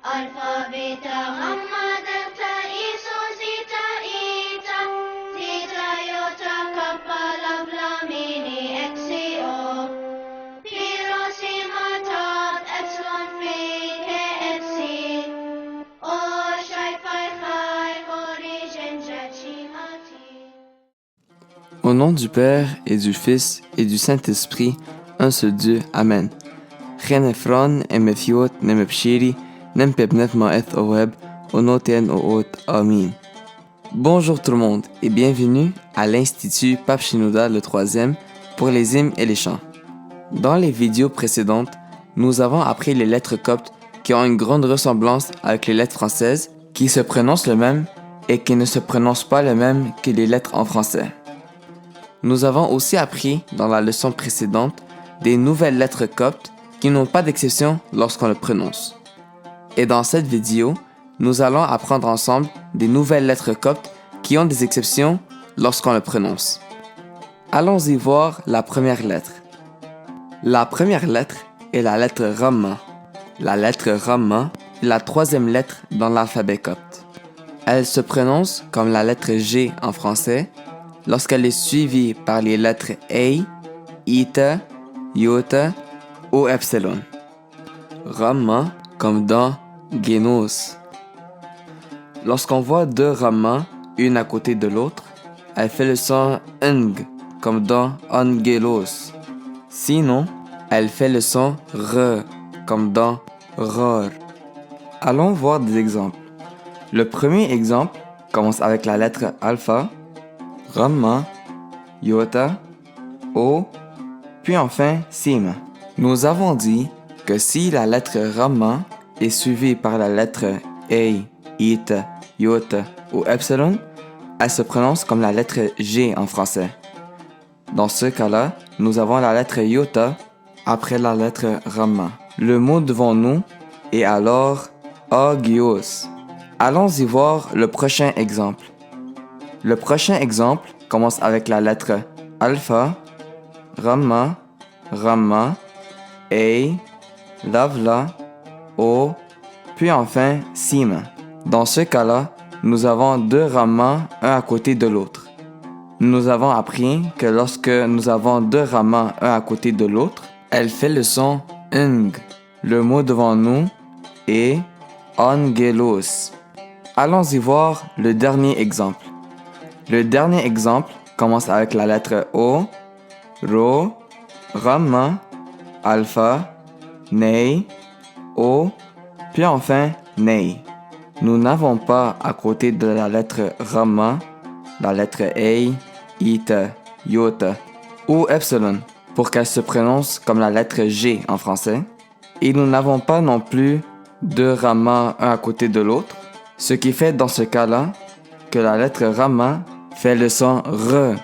Alpha, Beta, Gamma, Delta, Iso, Zeta, Eta, Theta, Iota, Kappa, Lambda, Mini, Xio, Pi, Rho, Sigma, Tau, Epsilon, Phi, KFC, O, Psi, Phi, Phi, Origine, Jet, Chi, Hati. Au nom du Père et du Fils et du Saint-Esprit, un seul Dieu. Amen. Rien Ephron, Emethiot, Nemepshiri, Nempebnet Maeth Oweb, Onoten Oot. Amin. Bonjour tout le monde et bienvenue à l'Institut Pape Shenouda le 3e pour les hymnes et les chants. Dans les vidéos précédentes, nous avons appris les lettres coptes qui ont une grande ressemblance avec les lettres françaises, qui se prononcent le même et qui ne se prononcent pas le même que les lettres en français. Nous avons aussi appris dans la leçon précédente des nouvelles lettres coptes qui n'ont pas d'exception lorsqu'on le prononce. Et dans cette vidéo, nous allons apprendre ensemble des nouvelles lettres coptes qui ont des exceptions lorsqu'on le prononce. Allons-y voir la première lettre. La première lettre est la lettre Ramma. La lettre Ramma est la troisième lettre dans l'alphabet copte. Elle se prononce comme la lettre G en français lorsqu'elle est suivie par les lettres A, Eta, Iota ou Epsilon. Ramma comme dans Genos. Lorsqu'on voit deux Ramma, une à côté de l'autre, elle fait le son ng comme dans Angelos. Sinon, elle fait le son r comme dans ror. Allons voir des exemples. Le premier exemple commence avec la lettre alpha, Ramma, Iota, O, puis enfin Sim. Nous avons dit que si la lettre Ramma est suivie par la lettre A, Eta, Iota ou Epsilon, elle se prononce comme la lettre G en français. Dans ce cas-là, nous avons la lettre Iota après la lettre Ramma. Le mot devant nous est alors Agios. Allons-y voir le prochain exemple. Le prochain exemple commence avec la lettre alpha, Ramma, Ramma, A, Lavla, O, puis enfin Sim. Dans ce cas-là, nous avons deux Ramma, un à côté de l'autre. Nous avons appris que lorsque nous avons deux Ramma, un à côté de l'autre, elle fait le son ng. Le mot devant nous est Angelos. Allons-y voir le dernier exemple. Le dernier exemple commence avec la lettre O, Rho, Ramma, Alpha, Nei, O, puis enfin Nei. Nous n'avons pas à côté de la lettre Ramma, la lettre A, Eta, Iota ou Epsilon pour qu'elle se prononce comme la lettre G en français. Et nous n'avons pas non plus deux Ramma un à côté de l'autre, ce qui fait dans ce cas-là que la lettre Ramma fait le son R.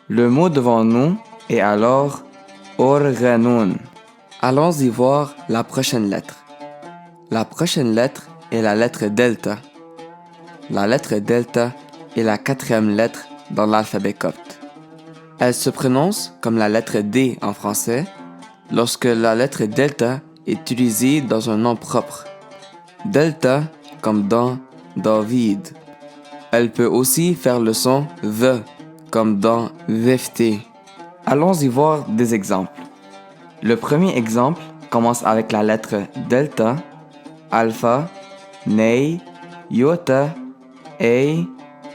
Le mot devant nous est alors Organun. Allons-y voir la prochaine lettre. La prochaine lettre est la lettre delta. La lettre delta est la quatrième lettre dans l'alphabet copte. Elle se prononce comme la lettre D en français lorsque la lettre delta est utilisée dans un nom propre. Delta comme dans David. Elle peut aussi faire le son V comme dans Vefté. Allons-y voir des exemples. Le premier exemple commence avec la lettre delta, alpha, Nei, Iota, A,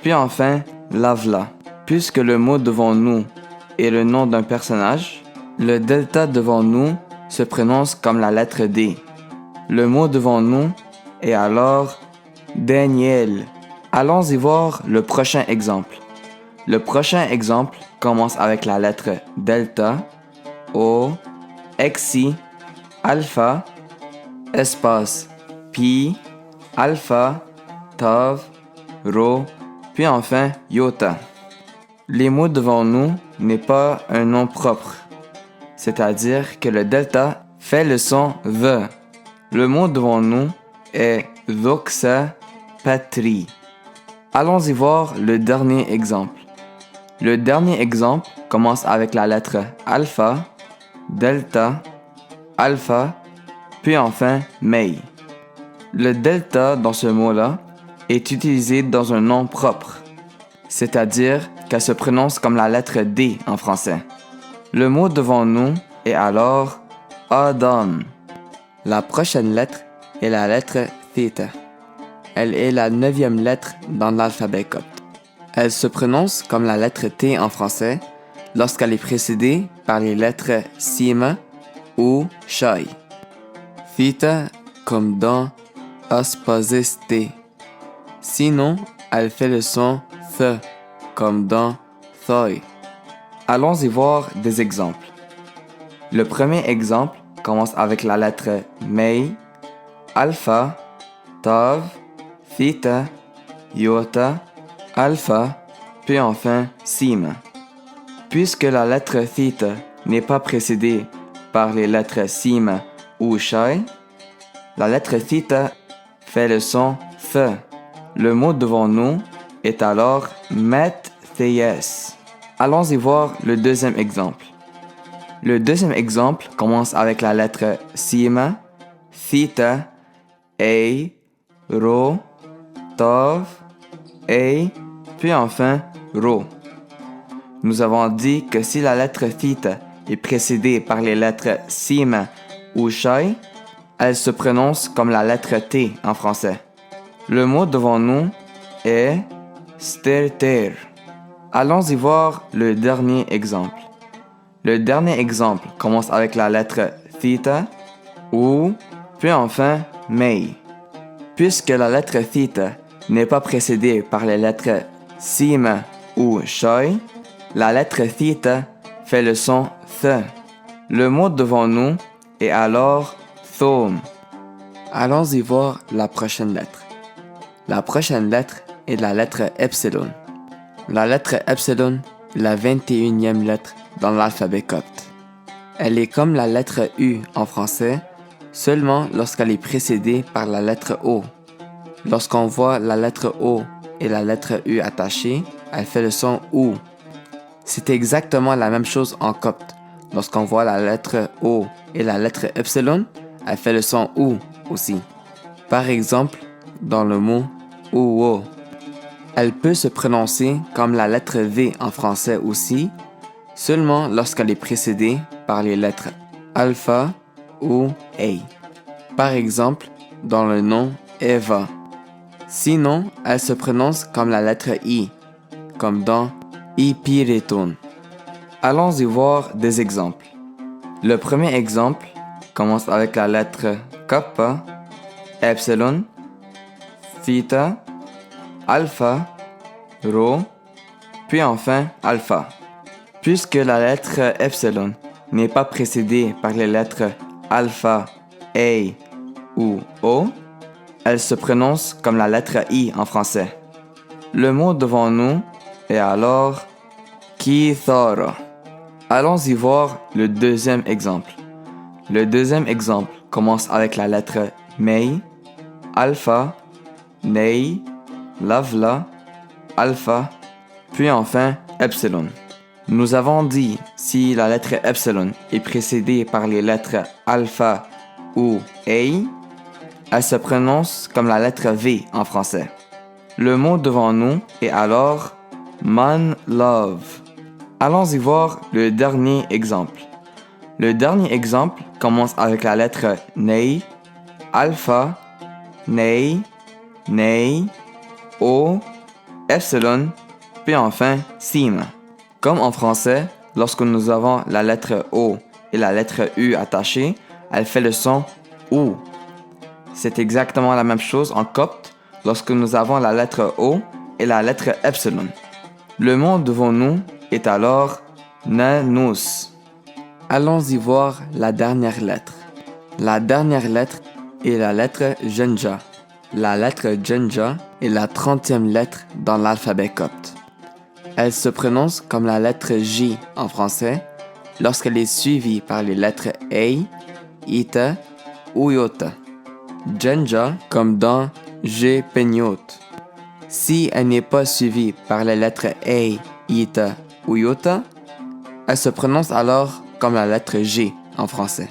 puis enfin Lavla. Puisque le mot devant nous est le nom d'un personnage, le delta devant nous se prononce comme la lettre D. Le mot devant nous est alors Daniel. Allons-y voir le prochain exemple. Le prochain exemple commence avec la lettre delta, O, Xi, alpha, espace, Pi, alpha, Tav, Rho, puis enfin Iota. Les mots devant nous n'est pas un nom propre, c'est-à-dire que le delta fait le son V. Le mot devant nous est Doxa Patri. Allons-y voir le dernier exemple. Le dernier exemple commence avec la lettre alpha, delta, alpha, puis enfin Mei. Le delta dans ce mot-là est utilisé dans un nom propre, c'est-à-dire qu'elle se prononce comme la lettre D en français. Le mot devant nous est alors Adam. La prochaine lettre est la lettre θ. Elle est la 9e lettre dans l'alphabet copte. Elle se prononce comme la lettre T en français lorsqu'elle est précédée par les lettres sima ou shai. Θ comme dans aspasis T. Sinon, elle fait le son th comme dans thoi. Allons y voir des exemples. Le premier exemple commence avec la lettre mei, alpha, tav, θ, iota, alpha, puis enfin sima. Puisque la lettre θ n'est pas précédée par les lettres sima ou shai, la lettre θ fait le son th. Le mot devant nous est alors met-thes. Allons y voir le deuxième exemple. Le deuxième exemple commence avec la lettre sima, θ, ei, ro, tav, ei, puis enfin ro. Nous avons dit que si la lettre θ est précédée par les lettres sima ou shai, elle se prononce comme la lettre T en français. Le mot devant nous est sterter. Allons y voir le dernier exemple. Le dernier exemple commence avec la lettre θ ou, puis enfin, mei. Puisque la lettre θ n'est pas précédée par les lettres sima ou shai, la lettre θ fait le son th. Le mot devant nous est alors thom. Allons y voir la prochaine lettre. La prochaine lettre est la lettre epsilon. La lettre epsilon est la 21e lettre dans l'alphabet copte. Elle est comme la lettre U en français, seulement lorsqu'elle est précédée par la lettre O. Lorsqu'on voit la lettre O et la lettre U attachées, elle fait le son OU. C'est exactement la même chose en copte. Lorsqu'on voit la lettre O et la lettre epsilon, elle fait le son OU aussi. Par exemple, dans le mot OUO. Elle peut se prononcer comme la lettre V en français aussi, seulement lorsqu'elle est précédée par les lettres alpha ou ei. Par exemple, dans le nom Eva. Sinon, elle se prononce comme la lettre I, comme dans Ipireton. Allons y voir des exemples. Le premier exemple commence avec la lettre kappa, epsilon, θ, alpha, rho, puis enfin alpha. Puisque la lettre epsilon n'est pas précédée par les lettres alpha, ei ou o, elle se prononce comme la lettre I en français. Le mot devant nous est alors kithara. Allons y voir le deuxième exemple. Le deuxième exemple commence avec la lettre mei, alpha, nei, lavla, alpha, puis enfin epsilon. Nous avons dit si la lettre epsilon est précédée par les lettres alpha ou ei, elle se prononce comme la lettre V en français. Le mot devant nous est alors man love. Allons y voir le dernier exemple. Le dernier exemple commence avec la lettre nei, alpha, nei, nei, o, epsilon, puis enfin sima. Comme en français, lorsque nous avons la lettre O et la lettre U attachées, elle fait le son OU. C'est exactement la même chose en copte lorsque nous avons la lettre O et la lettre epsilon. Le mot devant nous est alors nanus. Allons y voir la dernière lettre. La dernière lettre est la lettre Genja. La lettre Genja est la 30e lettre dans l'alphabet copte. Elle se prononce comme la lettre J en français lorsqu'elle est suivie par les lettres ei, ita ou iota. Genja comme dans G penyot. Si elle n'est pas suivie par les lettres ei, ita ou iota, elle se prononce alors comme la lettre G en français.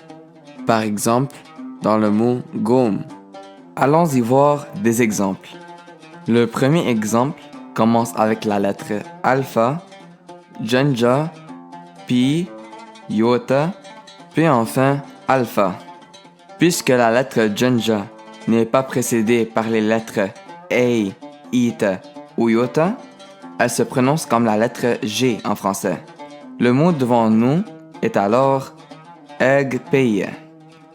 Par exemple, dans le mot gomme. Allons y voir des exemples. Le premier exemple commence avec la lettre alpha, Janja, Pi, Iota, puis enfin alpha. Puisque la lettre Janja n'est pas précédée par les lettres A, Ita ou Iota, elle se prononce comme la lettre G en français. Le mot devant nous est alors Egpeye.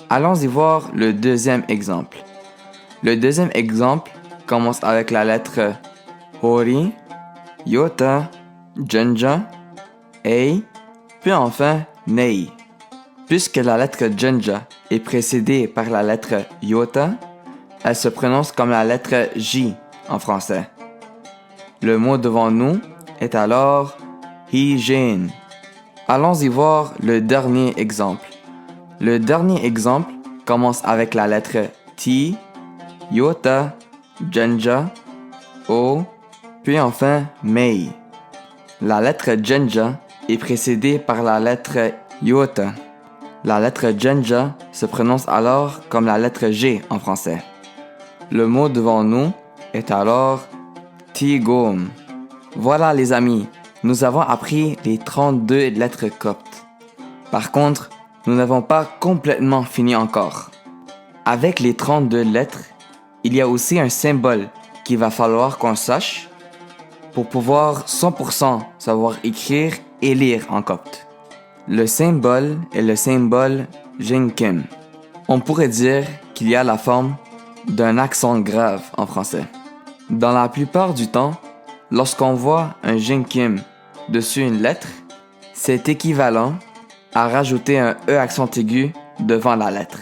Allons y voir le deuxième exemple. Le deuxième exemple commence avec la lettre Hori, Iota, Janja, A, puis enfin Nei. Puisque la lettre Janja est précédée par la lettre Iota, elle se prononce comme la lettre J en français. Le mot devant nous est alors Hijin. Allons y voir le dernier exemple. Le dernier exemple commence avec la lettre T, Iota, Janja, O, puis enfin Mei. La lettre Janja est précédée par la lettre Iota. La lettre Janja se prononce alors comme la lettre G en français. Le mot devant nous est alors Tigom. Voilà les amis, nous avons appris les 32 lettres coptes. Par contre, nous n'avons pas complètement fini encore. Avec les 32 lettres, il y a aussi un symbole qu'il va falloir qu'on sache pour pouvoir 100% savoir écrire et lire en copte. Le symbole est le symbole Jinkim. On pourrait dire qu'il y a la forme d'un accent grave en français. Dans la plupart du temps, lorsqu'on voit un Jinkim dessus une lettre, c'est équivalent à rajouter un E accent aigu devant la lettre.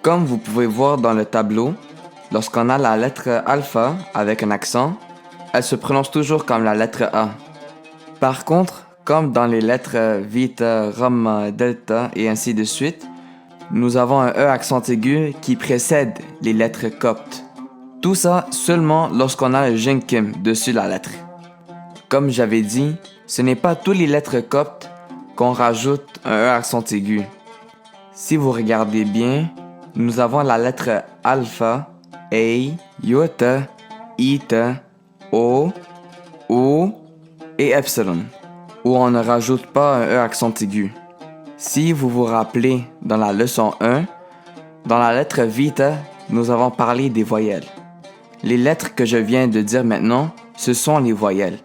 Comme vous pouvez voir dans le tableau, lorsqu'on a la lettre alpha avec un accent, elle se prononce toujours comme la lettre A. Par contre, comme dans les lettres Vita, Ramma, Delta et ainsi de suite, nous avons un E accent aigu qui précède les lettres coptes. Tout ça seulement lorsqu'on a le Jinkim dessus la lettre. Comme j'avais dit, ce n'est pas toutes les lettres coptes qu'on rajoute un E accent aigu. Si vous regardez bien, nous avons la lettre alpha, A, Iota, Ita, O, U et Epsilon, où on ne rajoute pas un E accent aigu. Si vous vous rappelez dans la leçon 1, dans la lettre Vita, nous avons parlé des voyelles. Les lettres que je viens de dire maintenant, ce sont les voyelles.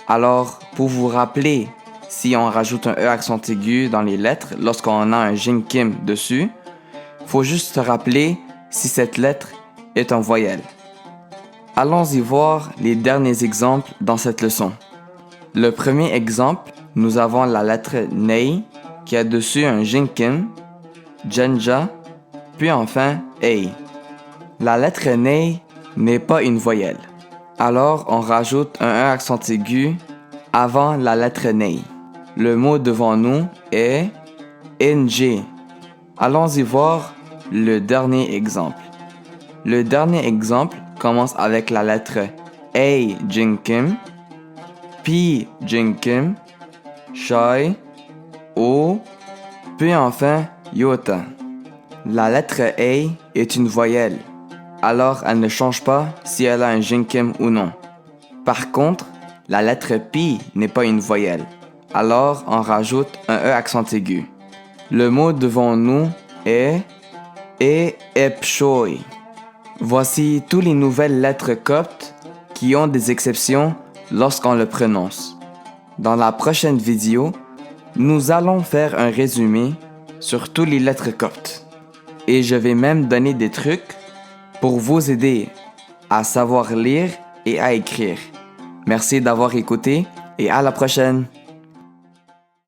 Alors, pour vous rappeler si on rajoute un E accent aigu dans les lettres lorsqu'on a un Jinkim dessus, faut juste se rappeler si cette lettre est en voyelle. Allons y voir les derniers exemples dans cette leçon. Le premier exemple, nous avons la lettre Nei qui a dessus un Jinkim, Janja, puis enfin A. La lettre Nei n'est pas une voyelle. Alors on rajoute un E accent aigu avant la lettre Nei. Le mot devant nous est NG. Allons y voir le dernier exemple. Le dernier exemple commence avec la lettre A Jinkim, P Jinkim, Shai, O, puis enfin Iota. La lettre A est une voyelle, alors elle ne change pas si elle a un Jinkim ou non. Par contre, la lettre P n'est pas une voyelle, alors on rajoute un E accent aigu. Le mot devant nous est Epshoi. Voici toutes les nouvelles lettres coptes qui ont des exceptions lorsqu'on le prononce. Dans la prochaine vidéo, nous allons faire un résumé sur toutes les lettres coptes. Et je vais même donner des trucs pour vous aider à savoir lire et à écrire. Merci d'avoir écouté et à la prochaine!